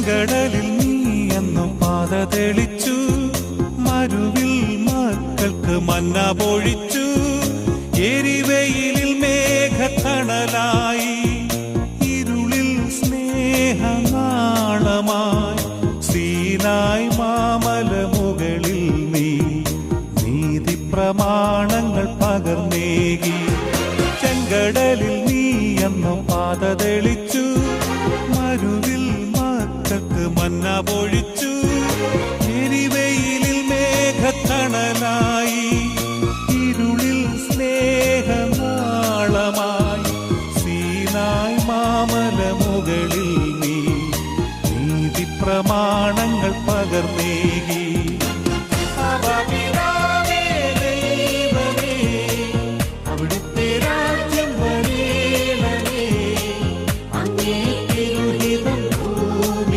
ചെങ്കടലിൽ നീ എന്നു പാത തെളിച്ചു, മരുവിൽ മക്കൾക്ക് മന്ന പൊഴിച്ചു. എരിവെയിലിൽ മേഘത്തണലായി, ഇരുളിൽ സ്നേഹനാളമായി. സീനായ് മാമലമുകളിൽ നീ നീതി പ്രമാണങ്ങൾ പകർന്നേകി. ചെങ്കടലിൽ നീ എന്നു പാത തെളിച്ചു, മരുവിൽ മക്കൾക്ക് മന്ന പൊഴിച്ചു. എരിവെയിലിൽ മേഘത്തണലായി, ഇരുളിൽ സ്നേഹനാളമായി. സീനായ് മാമലമുകളിൽ നീ നീതി പ്രമാണങ്ങൾ പകർന്നേകി.